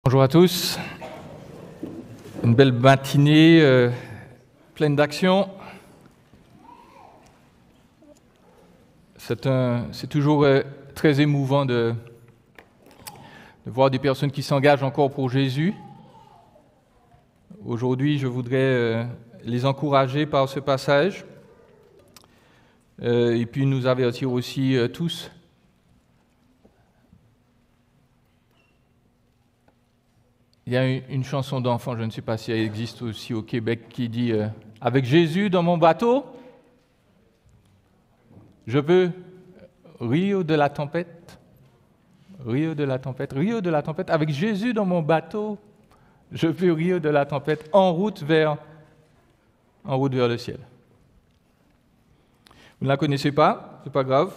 Bonjour à tous. Une belle matinée pleine d'action. C'est toujours très émouvant de voir des personnes qui s'engagent encore pour Jésus. Aujourd'hui, je voudrais les encourager par ce passage et puis nous avertir aussi tous. Il y a une chanson d'enfant, je ne sais pas si elle existe aussi au Québec, qui dit « Avec Jésus dans mon bateau, je peux rire de la tempête, rire de la tempête, rire de la tempête. Avec Jésus dans mon bateau, je peux rire de la tempête en route vers le ciel. » Vous ne la connaissez pas, c'est pas grave.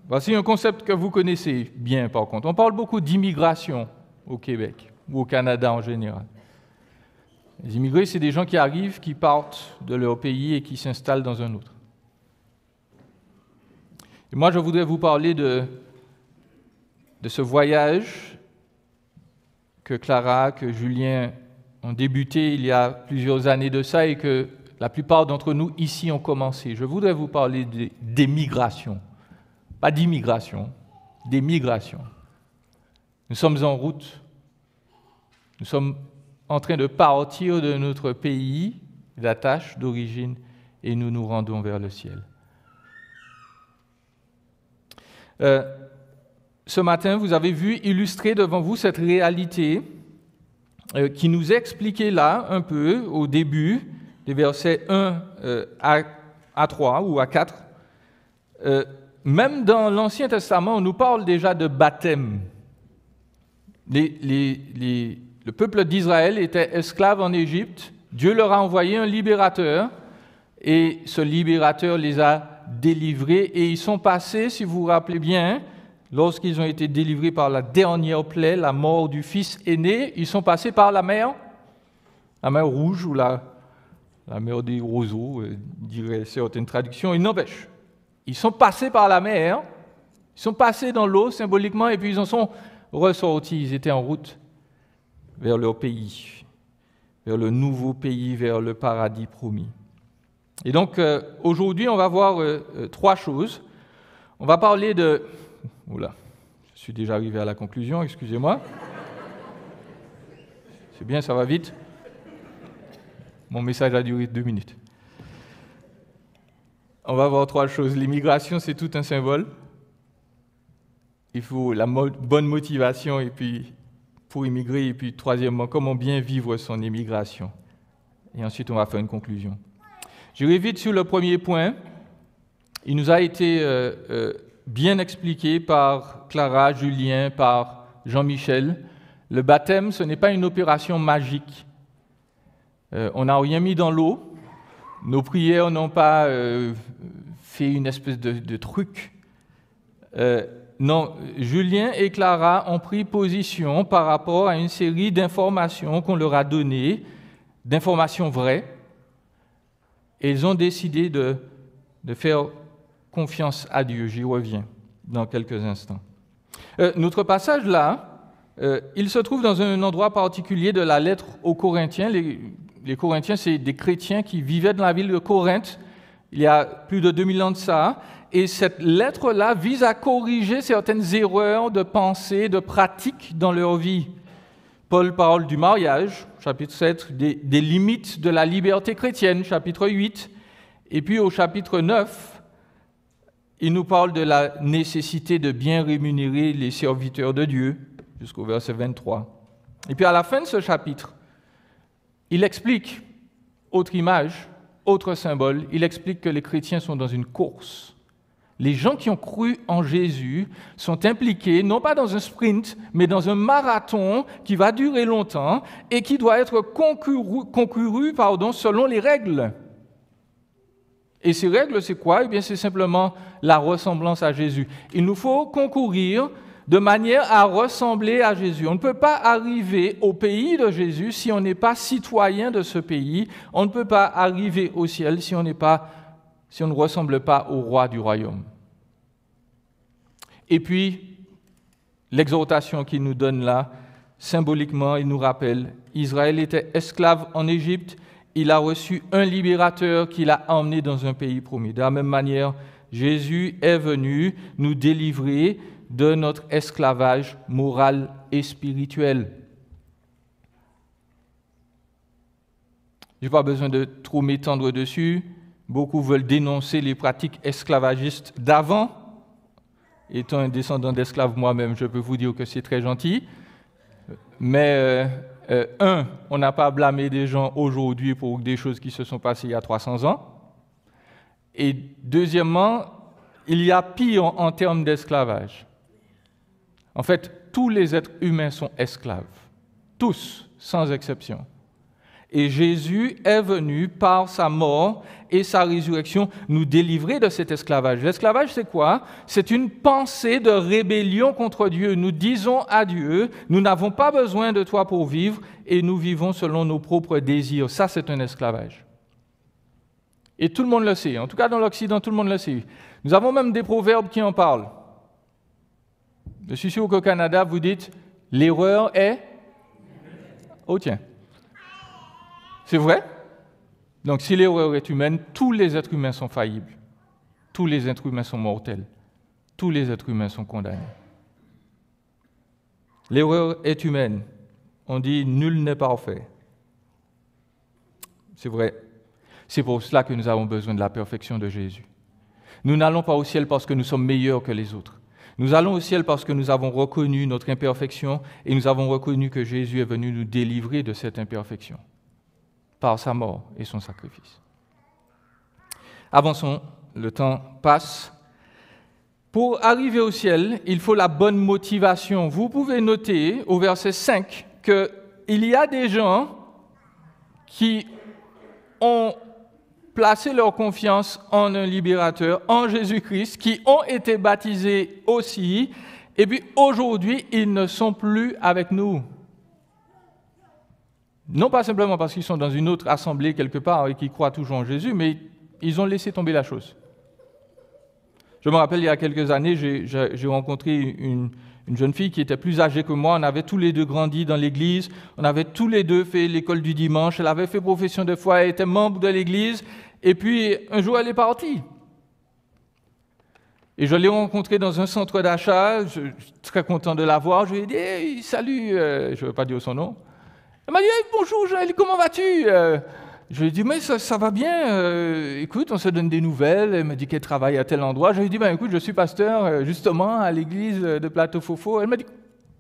Voici un concept que vous connaissez bien par contre. On parle beaucoup d'immigration au Québec ou au Canada en général. Les immigrés, c'est des gens qui arrivent, qui partent de leur pays et qui s'installent dans un autre. Et moi, je voudrais vous parler de ce voyage que Clara, que Julien ont débuté il y a plusieurs années de ça et que la plupart d'entre nous ici ont commencé. Je voudrais vous parler des migrations, pas d'immigration, des migrations. Nous sommes en route. Nous sommes en train de partir de notre pays d'attache, d'origine, et nous nous rendons vers le ciel. Ce matin, vous avez vu illustrer devant vous cette réalité qui nous est expliquée là, un peu, au début, des versets 1 à 3 ou à 4. Même dans l'Ancien Testament, on nous parle déjà de baptême. Le peuple d'Israël était esclave en Égypte. Dieu leur a envoyé un libérateur et ce libérateur les a délivrés et ils sont passés, si vous vous rappelez bien, lorsqu'ils ont été délivrés par la dernière plaie, la mort du fils aîné, ils sont passés par la mer Rouge ou la mer des roseaux, diraient certaines traductions. Il n'empêche, ils sont passés par la mer, ils sont passés dans l'eau symboliquement et puis ils en sont ressortis, ils étaient en route vers leur pays, vers le nouveau pays, vers le paradis promis. Et donc, aujourd'hui, on va voir trois choses. On va parler de... Oula, je suis déjà arrivé à la conclusion, excusez-moi. C'est bien, ça va vite. Mon message a duré 2 minutes. On va voir trois choses. L'immigration, c'est tout un symbole. Il faut la bonne motivation et puis pour immigrer, et puis troisièmement, comment bien vivre son immigration. Et ensuite, on va faire une conclusion. J'irai vite sur le premier point. Il nous a été bien expliqué par Clara, Julien, par Jean-Michel. Le baptême, ce n'est pas une opération magique. On n'a rien mis dans l'eau. Nos prières n'ont pas fait une espèce de truc. Non, Julien et Clara ont pris position par rapport à une série d'informations qu'on leur a données, d'informations vraies, et ils ont décidé de faire confiance à Dieu. J'y reviens dans quelques instants. Notre passage là, il se trouve dans un endroit particulier de la lettre aux Corinthiens. Les Corinthiens, c'est des chrétiens qui vivaient dans la ville de Corinthe il y a plus de 2000 ans de ça. Et cette lettre-là vise à corriger certaines erreurs de pensée, de pratique dans leur vie. Paul parle du mariage, chapitre 7, des limites de la liberté chrétienne, chapitre 8. Et puis au chapitre 9, il nous parle de la nécessité de bien rémunérer les serviteurs de Dieu, jusqu'au verset 23. Et puis à la fin de ce chapitre, il explique, autre image, autre symbole, il explique que les chrétiens sont dans une course. Les gens qui ont cru en Jésus sont impliqués, non pas dans un sprint, mais dans un marathon qui va durer longtemps et qui doit être concouru selon les règles. Et ces règles, c'est quoi? Eh bien, c'est simplement la ressemblance à Jésus. Il nous faut concourir de manière à ressembler à Jésus. On ne peut pas arriver au pays de Jésus si on n'est pas citoyen de ce pays. On ne peut pas arriver au ciel si on ne ressemble pas au roi du royaume. Et puis, l'exhortation qu'il nous donne là, symboliquement, il nous rappelle, Israël était esclave en Égypte, il a reçu un libérateur qui l'a emmené dans un pays promis. De la même manière, Jésus est venu nous délivrer de notre esclavage moral et spirituel. Je n'ai pas besoin de trop m'étendre dessus. Beaucoup veulent dénoncer les pratiques esclavagistes d'avant. Étant un descendant d'esclaves moi-même, je peux vous dire que c'est très gentil. Mais, on n'a pas blâmé des gens aujourd'hui pour des choses qui se sont passées il y a 300 ans. Et deuxièmement, il y a pire en termes d'esclavage. En fait, tous les êtres humains sont esclaves. Tous, sans exception. Et Jésus est venu, par sa mort et sa résurrection, nous délivrer de cet esclavage. L'esclavage, c'est quoi? C'est une pensée de rébellion contre Dieu. Nous disons à Dieu, nous n'avons pas besoin de toi pour vivre, et nous vivons selon nos propres désirs. Ça, c'est un esclavage. Et tout le monde le sait. En tout cas, dans l'Occident, tout le monde le sait. Nous avons même des proverbes qui en parlent. Je suis sûr qu'au Canada, vous dites, l'erreur est... Oh tiens. C'est vrai? Donc, si l'erreur est humaine, tous les êtres humains sont faillibles. Tous les êtres humains sont mortels. Tous les êtres humains sont condamnés. L'erreur est humaine. On dit « nul n'est parfait ». C'est vrai. C'est pour cela que nous avons besoin de la perfection de Jésus. Nous n'allons pas au ciel parce que nous sommes meilleurs que les autres. Nous allons au ciel parce que nous avons reconnu notre imperfection et nous avons reconnu que Jésus est venu nous délivrer de cette imperfection par sa mort et son sacrifice. Avançons, le temps passe. Pour arriver au ciel, il faut la bonne motivation. Vous pouvez noter au verset 5 qu'il y a des gens qui ont placé leur confiance en un libérateur, en Jésus-Christ, qui ont été baptisés aussi, et puis aujourd'hui, ils ne sont plus avec nous. Non pas simplement parce qu'ils sont dans une autre assemblée quelque part et qu'ils croient toujours en Jésus, mais ils ont laissé tomber la chose. Je me rappelle, il y a quelques années, j'ai rencontré une jeune fille qui était plus âgée que moi. On avait tous les deux grandi dans l'église. On avait tous les deux fait l'école du dimanche. Elle avait fait profession de foi. Elle était membre de l'église. Et puis, un jour, elle est partie. Et je l'ai rencontrée dans un centre d'achat. Je suis très content de la voir. Je lui ai dit hey, « Salut !» Je ne vais pas dire son nom. Elle m'a dit hey, « Bonjour, Joël, comment vas-tu ?» Je lui ai dit « Mais ça va bien. Écoute, on se donne des nouvelles. » Elle m'a dit qu'elle travaille à tel endroit. Je lui ai dit « Écoute, je suis pasteur justement à l'église de Plateau-Fofo. » Elle m'a dit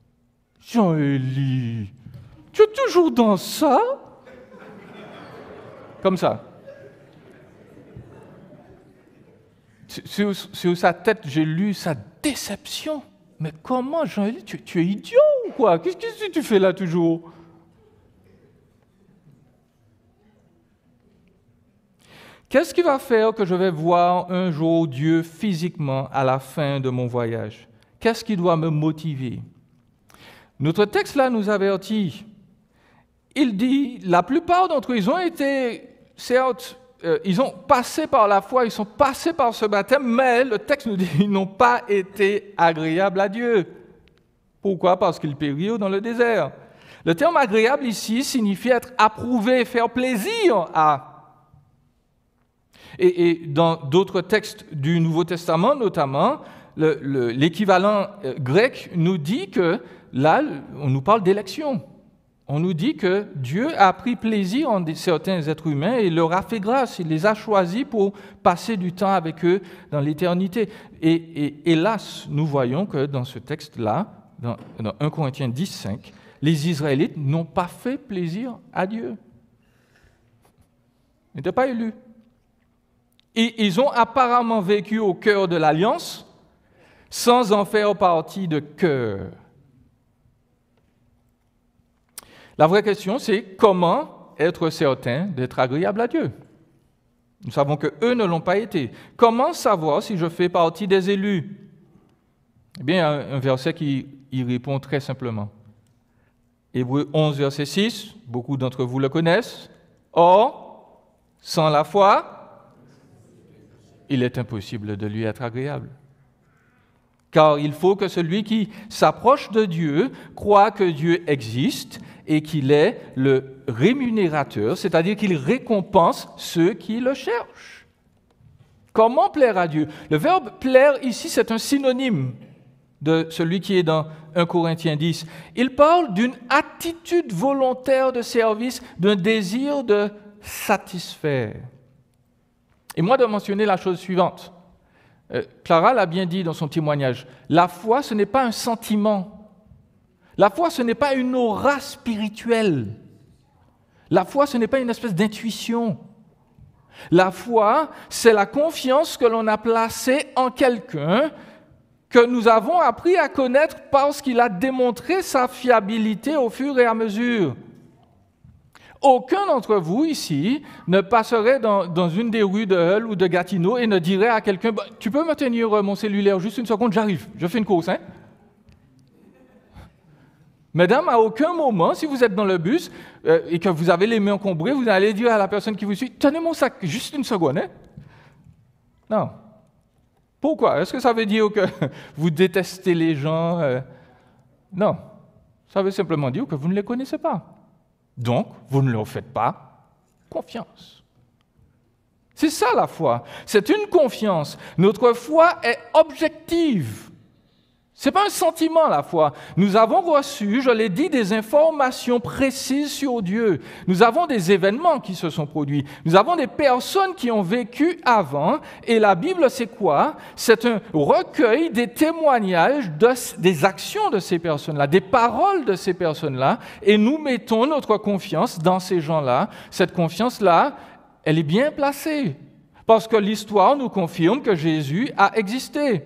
« Jean-Élie, tu es toujours dans ça ?» Comme ça. Sur sa tête, j'ai lu sa déception. Mais comment, Jean-Élie, tu es idiot ou quoi? Qu'est-ce que tu fais là toujours? Qu'est-ce qui va faire que je vais voir un jour Dieu physiquement à la fin de mon voyage? Qu'est-ce qui doit me motiver? Notre texte là nous avertit. Il dit, la plupart d'entre eux, ils ont été, certes, ils ont passé par la foi, ils sont passés par ce baptême, mais le texte nous dit qu'ils n'ont pas été agréables à Dieu. Pourquoi? Parce qu'ils périrent dans le désert. Le terme agréable ici signifie être approuvé, faire plaisir à. Et dans d'autres textes du Nouveau Testament, notamment, l'équivalent grec nous dit que, là, on nous parle d'élection. On nous dit que Dieu a pris plaisir en certains êtres humains et leur a fait grâce. Il les a choisis pour passer du temps avec eux dans l'éternité. Et hélas, nous voyons que dans ce texte-là, dans 1 Corinthiens 10:5, les Israélites n'ont pas fait plaisir à Dieu. Ils n'étaient pas élus. Et ils ont apparemment vécu au cœur de l'Alliance sans en faire partie de cœur. La vraie question, c'est comment être certain d'être agréable à Dieu? Nous savons qu'eux ne l'ont pas été. Comment savoir si je fais partie des élus? Eh bien, un verset qui y répond très simplement. Hébreux 11, verset 6, beaucoup d'entre vous le connaissent. Or, sans la foi, il est impossible de lui être agréable. Car il faut que celui qui s'approche de Dieu croit que Dieu existe et qu'il est le rémunérateur, c'est-à-dire qu'il récompense ceux qui le cherchent. Comment plaire à Dieu? Le verbe plaire ici, c'est un synonyme de celui qui est dans 1 Corinthiens 10. Il parle d'une attitude volontaire de service, d'un désir de satisfaire. Et moi de mentionner la chose suivante. Clara l'a bien dit dans son témoignage, la foi, ce n'est pas un sentiment. La foi, ce n'est pas une aura spirituelle. La foi, ce n'est pas une espèce d'intuition. La foi, c'est la confiance que l'on a placée en quelqu'un que nous avons appris à connaître parce qu'il a démontré sa fiabilité au fur et à mesure. Aucun d'entre vous ici ne passerait dans une des rues de Hull ou de Gatineau et ne dirait à quelqu'un « Tu peux me tenir mon cellulaire juste une seconde, j'arrive, je fais une course. Hein? » Mesdames, à aucun moment, si vous êtes dans le bus et que vous avez les mains encombrées, vous allez dire à la personne qui vous suit « Tenez mon sac, juste une seconde. Hein? » Non. Pourquoi? Est-ce que ça veut dire que vous détestez les gens? Non. Ça veut simplement dire que vous ne les connaissez pas. Donc, vous ne leur faites pas confiance. C'est ça la foi. C'est une confiance. Notre foi est objective. Ce n'est pas un sentiment, la foi. Nous avons reçu, je l'ai dit, des informations précises sur Dieu. Nous avons des événements qui se sont produits. Nous avons des personnes qui ont vécu avant. Et la Bible, c'est quoi? C'est un recueil des témoignages des actions de ces personnes-là, des paroles de ces personnes-là. Et nous mettons notre confiance dans ces gens-là. Cette confiance-là, elle est bien placée. Parce que l'histoire nous confirme que Jésus a existé.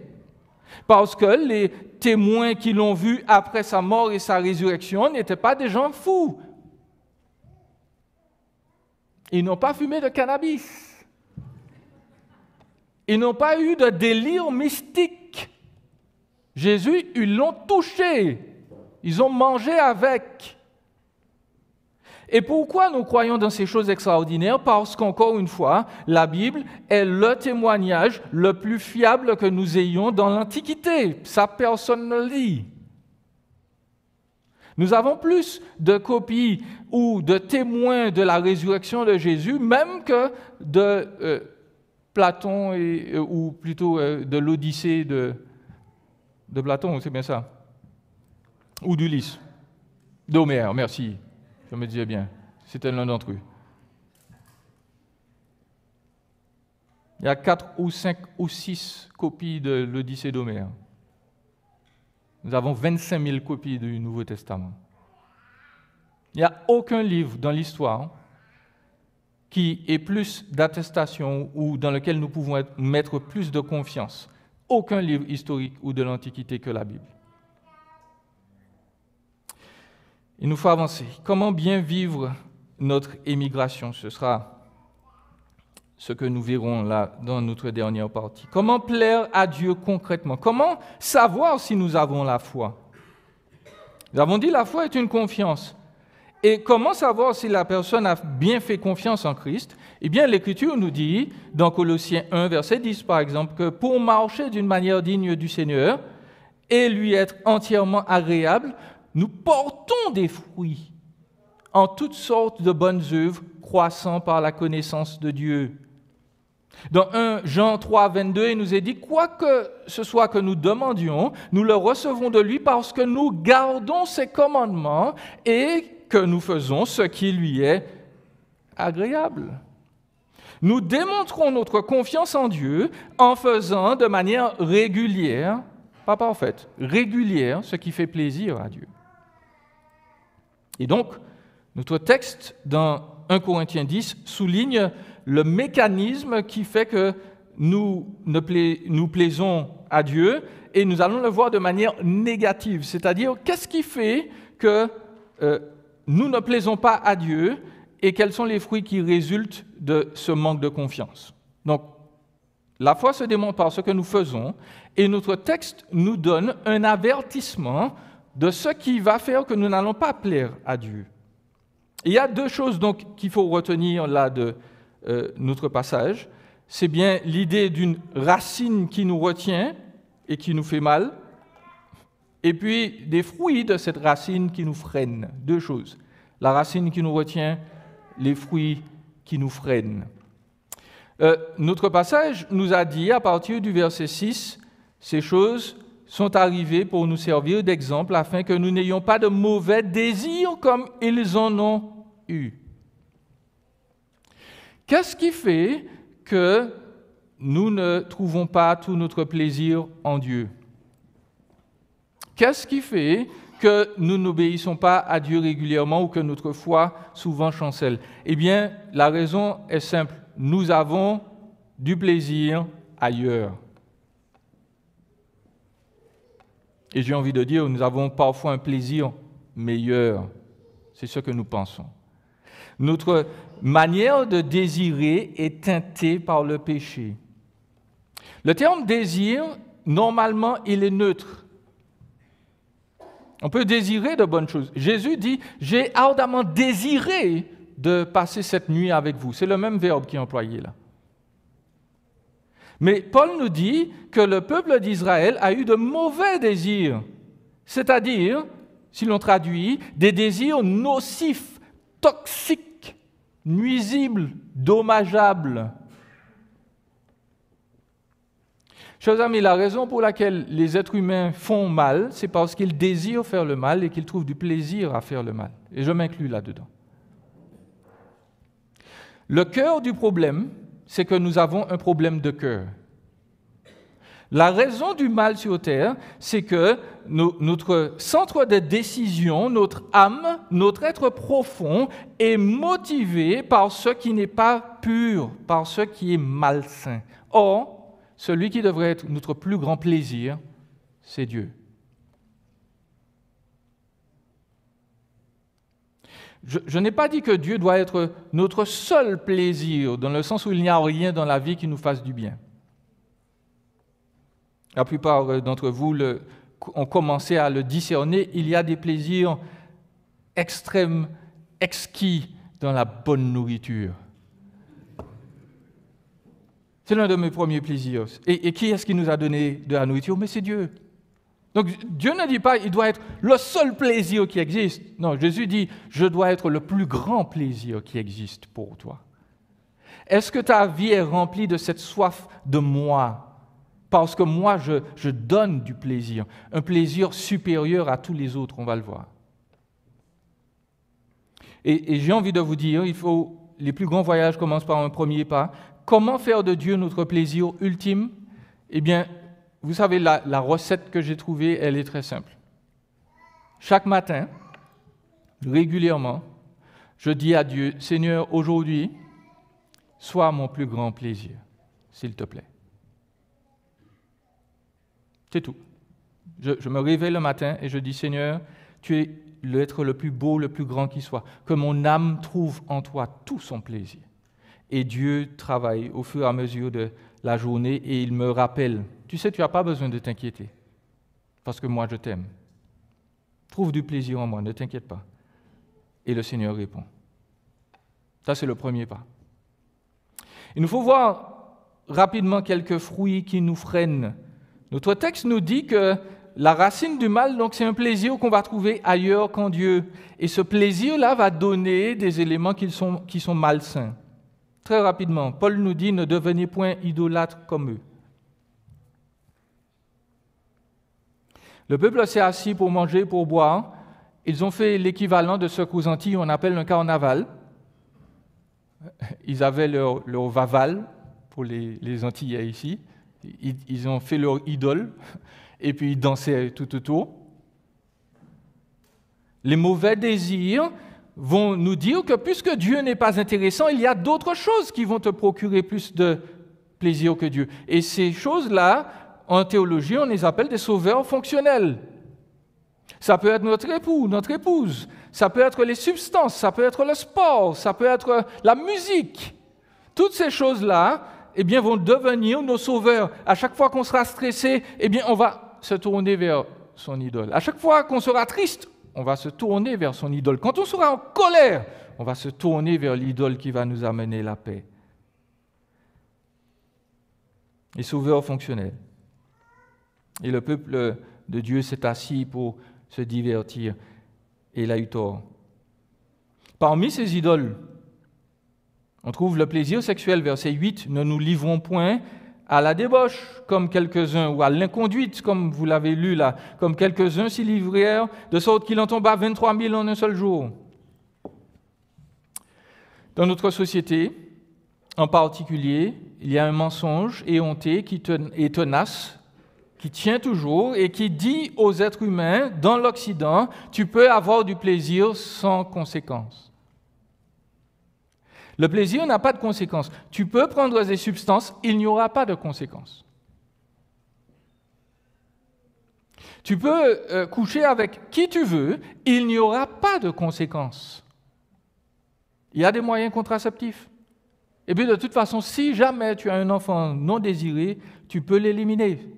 Parce que les témoins qui l'ont vu après sa mort et sa résurrection n'étaient pas des gens fous. Ils n'ont pas fumé de cannabis. Ils n'ont pas eu de délire mystique. Jésus, ils l'ont touché. Ils ont mangé avec. Et pourquoi nous croyons dans ces choses extraordinaires? Parce qu'encore une fois, la Bible est le témoignage le plus fiable que nous ayons dans l'Antiquité. Ça, personne ne le dit. Nous avons plus de copies ou de témoins de la résurrection de Jésus, même que de Platon, ou plutôt de l'Odyssée de Platon, c'est bien ça? Ou d'Ulysse. D'Homère, merci. Je me disais bien, c'était l'un d'entre eux. Il y a 4 ou 5 ou 6 copies de l'Odyssée d'Homère. Nous avons 25 000 copies du Nouveau Testament. Il n'y a aucun livre dans l'histoire qui ait plus d'attestations ou dans lequel nous pouvons mettre plus de confiance. Aucun livre historique ou de l'Antiquité que la Bible. Il nous faut avancer. Comment bien vivre notre émigration? Ce sera ce que nous verrons là dans notre dernière partie. Comment plaire à Dieu concrètement? Comment savoir si nous avons la foi? Nous avons dit la foi est une confiance. Et comment savoir si la personne a bien fait confiance en Christ? Eh bien, l'Écriture nous dit, dans Colossiens 1, verset 10 par exemple, que pour marcher d'une manière digne du Seigneur et lui être entièrement agréable, nous portons des fruits en toutes sortes de bonnes œuvres, croissant par la connaissance de Dieu. Dans 1 Jean 3, 22, il nous est dit, quoi que ce soit que nous demandions, nous le recevons de lui parce que nous gardons ses commandements et que nous faisons ce qui lui est agréable. Nous démontrons notre confiance en Dieu en faisant de manière régulière, pas parfaite, régulière, ce qui fait plaisir à Dieu. Et donc, notre texte dans 1 Corinthiens 10 souligne le mécanisme qui fait que nous plaisons à Dieu, et nous allons le voir de manière négative, c'est-à-dire qu'est-ce qui fait que nous ne plaisons pas à Dieu et quels sont les fruits qui résultent de ce manque de confiance. Donc, la foi se démontre par ce que nous faisons, et notre texte nous donne un avertissement de ce qui va faire que nous n'allons pas plaire à Dieu. Il y a 2 choses donc qu'il faut retenir là de notre passage. C'est bien l'idée d'une racine qui nous retient et qui nous fait mal, et puis des fruits de cette racine qui nous freinent. Deux choses. La racine qui nous retient, les fruits qui nous freinent. Notre passage nous a dit, à partir du verset 6, ces choses sont arrivées pour nous servir d'exemple afin que nous n'ayons pas de mauvais désirs comme ils en ont eu. Qu'est-ce qui fait que nous ne trouvons pas tout notre plaisir en Dieu? Qu'est-ce qui fait que nous n'obéissons pas à Dieu régulièrement ou que notre foi souvent chancelle? Eh bien, la raison est simple. Nous avons du plaisir ailleurs. Et j'ai envie de dire, nous avons parfois un plaisir meilleur. C'est ce que nous pensons. Notre manière de désirer est teintée par le péché. Le terme désir, normalement, il est neutre. On peut désirer de bonnes choses. Jésus dit « J'ai ardemment désiré de passer cette nuit avec vous ». C'est le même verbe qui est employé là. Mais Paul nous dit que le peuple d'Israël a eu de mauvais désirs, c'est-à-dire, si l'on traduit, des désirs nocifs, toxiques, nuisibles, dommageables. Chers amis, la raison pour laquelle les êtres humains font mal, c'est parce qu'ils désirent faire le mal et qu'ils trouvent du plaisir à faire le mal. Et je m'inclus là-dedans. Le cœur du problème, c'est que nous avons un problème de cœur. La raison du mal sur terre, c'est que notre centre de décision, notre âme, notre être profond est motivé par ce qui n'est pas pur, par ce qui est malsain. Or, celui qui devrait être notre plus grand plaisir, c'est Dieu. Je n'ai pas dit que Dieu doit être notre seul plaisir, dans le sens où il n'y a rien dans la vie qui nous fasse du bien. La plupart d'entre vous ont commencé à le discerner. Il y a des plaisirs extrêmes, exquis dans la bonne nourriture. C'est l'un de mes premiers plaisirs. Et qui est-ce qui nous a donné de la nourriture? Mais c'est Dieu. Donc Dieu ne dit pas, il doit être le seul plaisir qui existe. Non, Jésus dit, je dois être le plus grand plaisir qui existe pour toi. Est-ce que ta vie est remplie de cette soif de moi? Parce que moi, je donne du plaisir, un plaisir supérieur à tous les autres, on va le voir. Et j'ai envie de vous dire, les plus grands voyages commencent par un premier pas. Comment faire de Dieu notre plaisir ultime? Eh bien, vous savez, la recette que j'ai trouvée, elle est très simple. Chaque matin, régulièrement, je dis à Dieu, Seigneur, aujourd'hui, sois mon plus grand plaisir, s'il te plaît. C'est tout. Je me réveille le matin et je dis, Seigneur, tu es l'être le plus beau, le plus grand qui soit. Que mon âme trouve en toi tout son plaisir. Et Dieu travaille au fur et à mesure de la journée et il me rappelle, tu sais, tu n'as pas besoin de t'inquiéter, parce que moi je t'aime. Trouve du plaisir en moi, ne t'inquiète pas. Et le Seigneur répond. Ça, c'est le premier pas. Il nous faut voir rapidement quelques fruits qui nous freinent. Notre texte nous dit que la racine du mal, donc, c'est un plaisir qu'on va trouver ailleurs qu'en Dieu. Et ce plaisir-là va donner des éléments qui sont malsains. Très rapidement, Paul nous dit « Ne devenez point idolâtres comme eux ». Le peuple s'est assis pour manger, pour boire. Ils ont fait l'équivalent de ce qu'aux Antilles on appelle un carnaval. Ils avaient leur vaval, pour les Antillais ici. Ils ont fait leur idole, et puis ils dansaient tout autour. Les mauvais désirs vont nous dire que puisque Dieu n'est pas intéressant, il y a d'autres choses qui vont te procurer plus de plaisir que Dieu. Et ces choses-là, en théologie, on les appelle des sauveurs fonctionnels. Ça peut être notre époux, notre épouse, ça peut être les substances, ça peut être le sport, ça peut être la musique. Toutes ces choses-là, eh bien, vont devenir nos sauveurs. À chaque fois qu'on sera stressé, eh bien, on va se tourner vers son idole. À chaque fois qu'on sera triste, on va se tourner vers son idole. Quand on sera en colère, on va se tourner vers l'idole qui va nous amener la paix. Les sauveurs fonctionnels. Et le peuple de Dieu s'est assis pour se divertir. Et il a eu tort. Parmi ces idoles, on trouve le plaisir sexuel, verset 8, « Ne nous livrons point à la débauche, comme quelques-uns, ou à l'inconduite, comme vous l'avez lu là, comme quelques-uns s'y livrèrent, de sorte qu'il en tomba 23 000 en un seul jour. » Dans notre société, en particulier, il y a un mensonge éhonté et tenace, qui tient toujours et qui dit aux êtres humains, dans l'Occident, tu peux avoir du plaisir sans conséquence. Le plaisir n'a pas de conséquences. Tu peux prendre des substances, il n'y aura pas de conséquences. Tu peux coucher avec qui tu veux, il n'y aura pas de conséquences. Il y a des moyens contraceptifs. Et puis de toute façon, si jamais tu as un enfant non désiré, tu peux l'éliminer.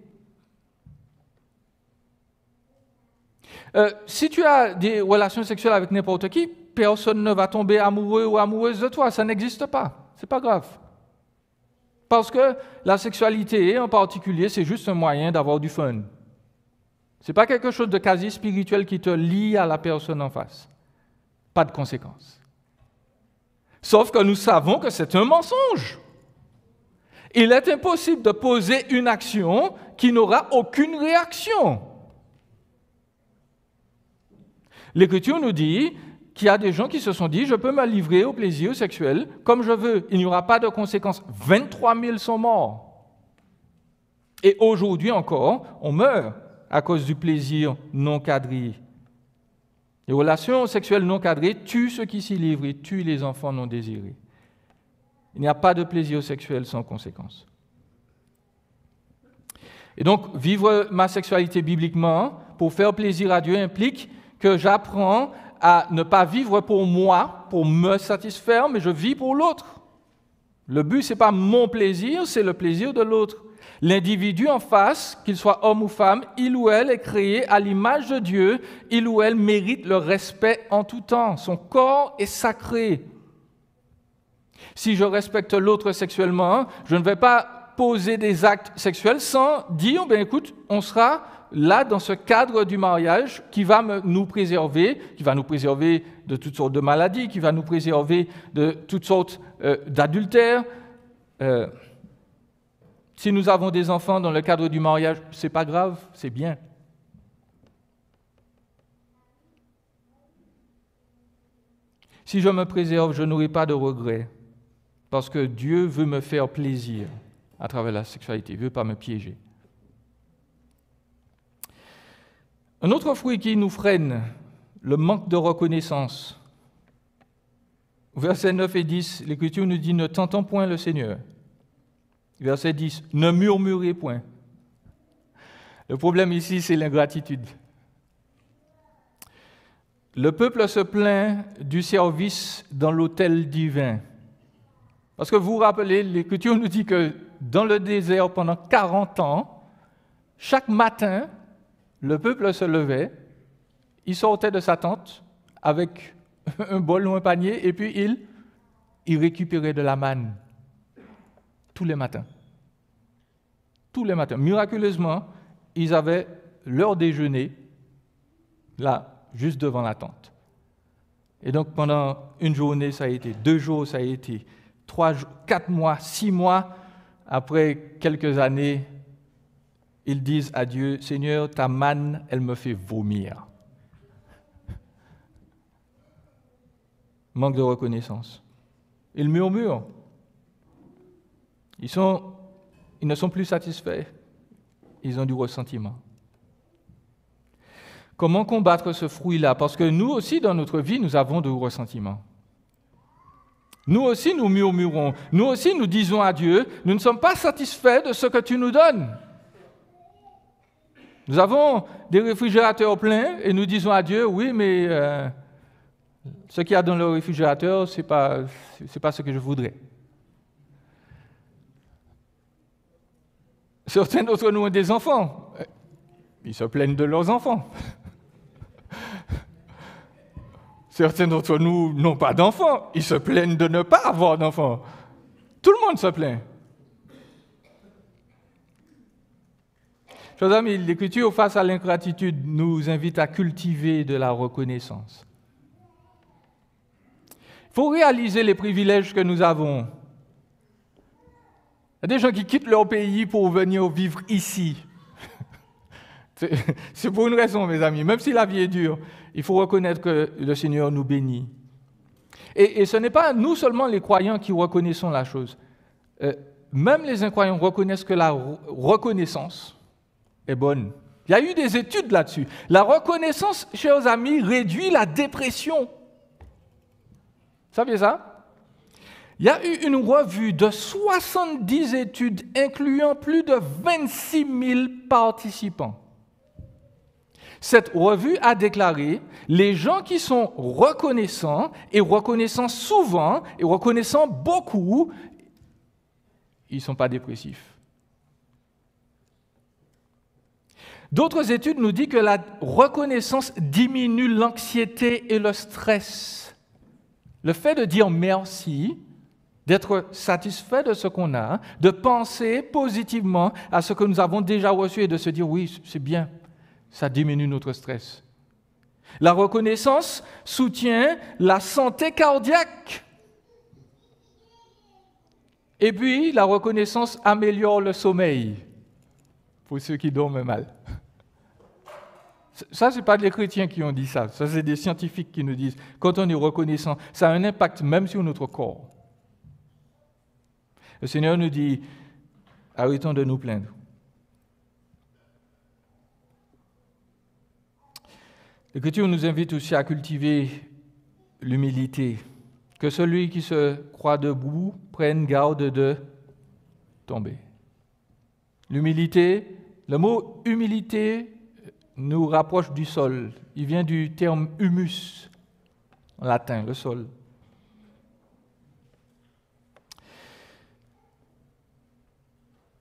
Si tu as des relations sexuelles avec n'importe qui, personne ne va tomber amoureux ou amoureuse de toi, ça n'existe pas, c'est pas grave. Parce que la sexualité en particulier, c'est juste un moyen d'avoir du fun. C'est pas quelque chose de quasi spirituel qui te lie à la personne en face. Pas de conséquences. Sauf que nous savons que c'est un mensonge. Il est impossible de poser une action qui n'aura aucune réaction. L'Écriture nous dit qu'il y a des gens qui se sont dit « Je peux me livrer au plaisir sexuel comme je veux, il n'y aura pas de conséquences. » 23 000 sont morts. Et aujourd'hui encore, on meurt à cause du plaisir non cadré. Les relations sexuelles non cadrées tuent ceux qui s'y livrent et tuent les enfants non désirés. Il n'y a pas de plaisir sexuel sans conséquences. Et donc, vivre ma sexualité bibliquement pour faire plaisir à Dieu implique que j'apprends à ne pas vivre pour moi, pour me satisfaire, mais je vis pour l'autre. Le but, ce n'est pas mon plaisir, c'est le plaisir de l'autre. L'individu en face, qu'il soit homme ou femme, il ou elle est créé à l'image de Dieu, il ou elle mérite le respect en tout temps. Son corps est sacré. Si je respecte l'autre sexuellement, je ne vais pas poser des actes sexuels sans dire, écoute, on sera là, dans ce cadre du mariage, qui va nous préserver de toutes sortes de maladies, qui va nous préserver de toutes sortes d'adultères. Si nous avons des enfants dans le cadre du mariage, c'est pas grave, c'est bien. Si je me préserve, je n'aurai pas de regrets, parce que Dieu veut me faire plaisir à travers la sexualité, il ne veut pas me piéger. Un autre fruit qui nous freine, le manque de reconnaissance. Versets 9 et 10, l'Écriture nous dit « Ne tentons point le Seigneur ». Verset 10, « Ne murmurez point ». Le problème ici, c'est l'ingratitude. Le peuple se plaint du service dans l'autel divin. Parce que vous vous rappelez, l'Écriture nous dit que dans le désert, pendant 40 ans, chaque matin, le peuple se levait, il sortait de sa tente avec un bol ou un panier, et puis il récupérait de la manne tous les matins. Tous les matins. Miraculeusement, ils avaient leur déjeuner là, juste devant la tente. Et donc pendant une journée, ça a été 2 jours, ça a été 3 jours, 4 mois, 6 mois. Après quelques années, ils disent à Dieu, « Seigneur, ta manne, elle me fait vomir. » Manque de reconnaissance. Ils murmurent. Ils ne sont plus satisfaits. Ils ont du ressentiment. Comment combattre ce fruit-là? Parce que nous aussi, dans notre vie, nous avons du ressentiment. Nous aussi, nous murmurons. Nous aussi, nous disons à Dieu, nous ne sommes pas satisfaits de ce que tu nous donnes. Nous avons des réfrigérateurs pleins et nous disons à Dieu, oui, mais ce qu'il y a dans le réfrigérateur, c'est pas ce que je voudrais. Certains d'entre nous ont des enfants. Ils se plaignent de leurs enfants. Certains d'entre nous n'ont pas d'enfants. Ils se plaignent de ne pas avoir d'enfants. Tout le monde se plaint. Chers amis, l'Écriture, face à l'ingratitude, nous invite à cultiver de la reconnaissance. Il faut réaliser les privilèges que nous avons. Il y a des gens qui quittent leur pays pour venir vivre ici. C'est pour une raison, mes amis. Même si la vie est dure, il faut reconnaître que le Seigneur nous bénit. Et ce n'est pas nous seulement les croyants qui reconnaissons la chose. Même les incroyants reconnaissent que la reconnaissance est bonne. Il y a eu des études là-dessus. La reconnaissance, chers amis, réduit la dépression. Vous saviez ça? Il y a eu une revue de 70 études incluant plus de 26 000 participants. Cette revue a déclaré « Les gens qui sont reconnaissants et reconnaissant souvent et reconnaissant beaucoup, ils ne sont pas dépressifs. » D'autres études nous disent que la reconnaissance diminue l'anxiété et le stress. Le fait de dire merci, d'être satisfait de ce qu'on a, de penser positivement à ce que nous avons déjà reçu et de se dire « Oui, c'est bien ». Ça diminue notre stress. La reconnaissance soutient la santé cardiaque. Et puis, la reconnaissance améliore le sommeil pour ceux qui dorment mal. Ça, ce n'est pas des chrétiens qui ont dit ça. Ça, c'est des scientifiques qui nous disent quand on est reconnaissant, ça a un impact même sur notre corps. Le Seigneur nous dit arrêtons de nous plaindre. L'Écriture nous invite aussi à cultiver l'humilité. Que celui qui se croit debout prenne garde de tomber. L'humilité, le mot humilité nous rapproche du sol. Il vient du terme humus, en latin, le sol.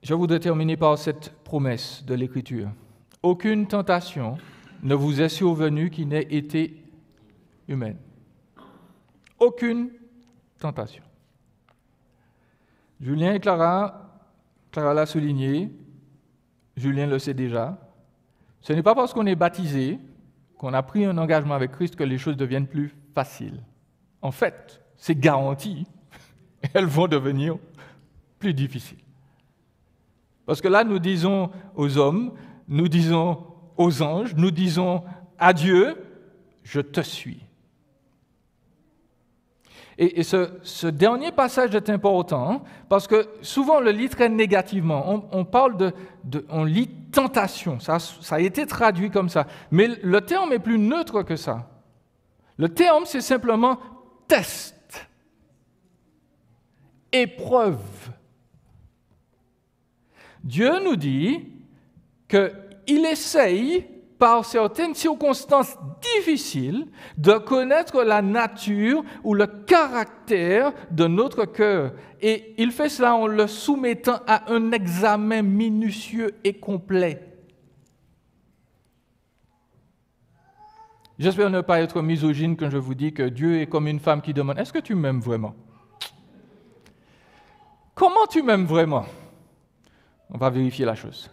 Je voudrais terminer par cette promesse de l'Écriture. Aucune tentation ne vous est survenue qui n'ait été humaine. Aucune tentation. Julien et Clara l'a souligné, Julien le sait déjà, ce n'est pas parce qu'on est baptisé, qu'on a pris un engagement avec Christ que les choses deviennent plus faciles. En fait, c'est garanti, elles vont devenir plus difficiles. Parce que là, nous disons aux hommes, nous disons aux anges, nous disons à Dieu, je te suis. Et ce dernier passage est important parce que souvent on le lit très négativement. On parle on lit tentation, ça a été traduit comme ça. Mais le terme est plus neutre que ça. Le terme, c'est simplement test, épreuve. Dieu nous dit qu'il essaye, par certaines circonstances difficiles, de connaître la nature ou le caractère de notre cœur. Et il fait cela en le soumettant à un examen minutieux et complet. J'espère ne pas être misogyne quand je vous dis que Dieu est comme une femme qui demande « Est-ce que tu m'aimes vraiment ?» Comment tu m'aimes vraiment? On va vérifier la chose.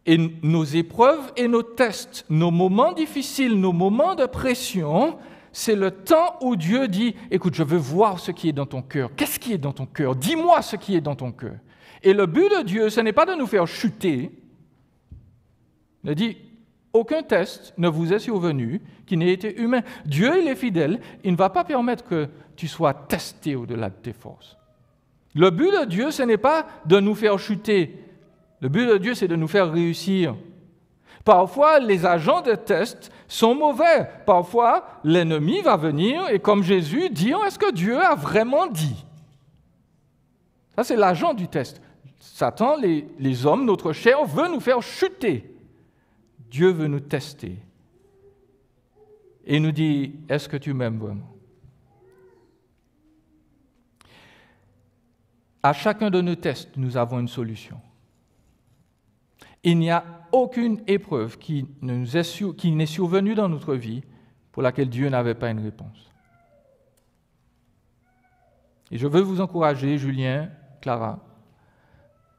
Et nos épreuves et nos tests, nos moments difficiles, nos moments de pression, c'est le temps où Dieu dit « Écoute, je veux voir ce qui est dans ton cœur. Qu'est-ce qui est dans ton cœur? Dis-moi ce qui est dans ton cœur. » Et le but de Dieu, ce n'est pas de nous faire chuter. Il dit « Aucun test ne vous est survenu qui n'ait été humain. » Dieu, il est fidèle. Il ne va pas permettre que tu sois testé au-delà de tes forces. Le but de Dieu, ce n'est pas de nous faire chuter. Le but de Dieu, c'est de nous faire réussir. Parfois, les agents de test sont mauvais. Parfois, l'ennemi va venir et, comme Jésus, dire « Est-ce que Dieu a vraiment dit ?» Ça, c'est l'agent du test. Satan, les hommes, notre chair, veut nous faire chuter. Dieu veut nous tester. Et il nous dit « Est-ce que tu m'aimes vraiment ?» À chacun de nos tests, nous avons une solution. Il n'y a aucune épreuve qui n'est survenue dans notre vie pour laquelle Dieu n'avait pas une réponse. Et je veux vous encourager, Julien, Clara,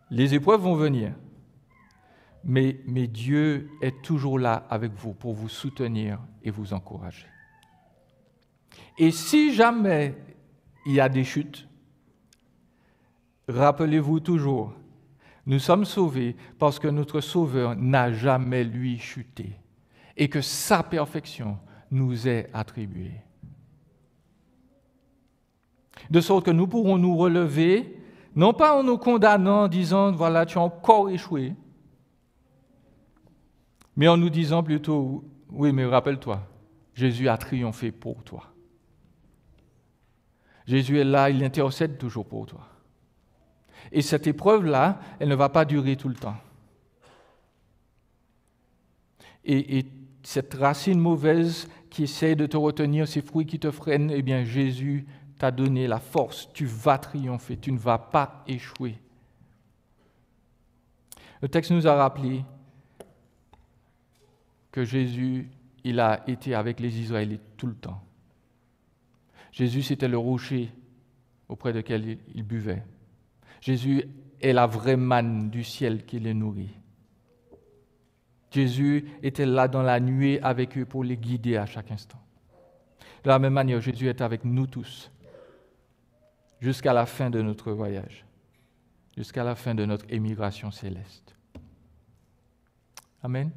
les épreuves vont venir. mais Dieu est toujours là avec vous pour vous soutenir et vous encourager. Et si jamais il y a des chutes, rappelez-vous toujours, nous sommes sauvés parce que notre Sauveur n'a jamais, lui, chuté et que sa perfection nous est attribuée. De sorte que nous pourrons nous relever, non pas en nous condamnant, en disant « voilà, tu as encore échoué », mais en nous disant plutôt « oui, mais rappelle-toi, Jésus a triomphé pour toi. Jésus est là, il intercède toujours pour toi. » Et cette épreuve-là, elle ne va pas durer tout le temps. Et cette racine mauvaise qui essaie de te retenir, ces fruits qui te freinent, eh bien Jésus t'a donné la force. Tu vas triompher, tu ne vas pas échouer. Le texte nous a rappelé que Jésus, il a été avec les Israélites tout le temps. Jésus, c'était le rocher auprès duquel ils buvaient. Jésus est la vraie manne du ciel qui les nourrit. Jésus était là dans la nuée avec eux pour les guider à chaque instant. De la même manière, Jésus est avec nous tous jusqu'à la fin de notre voyage, jusqu'à la fin de notre émigration céleste. Amen.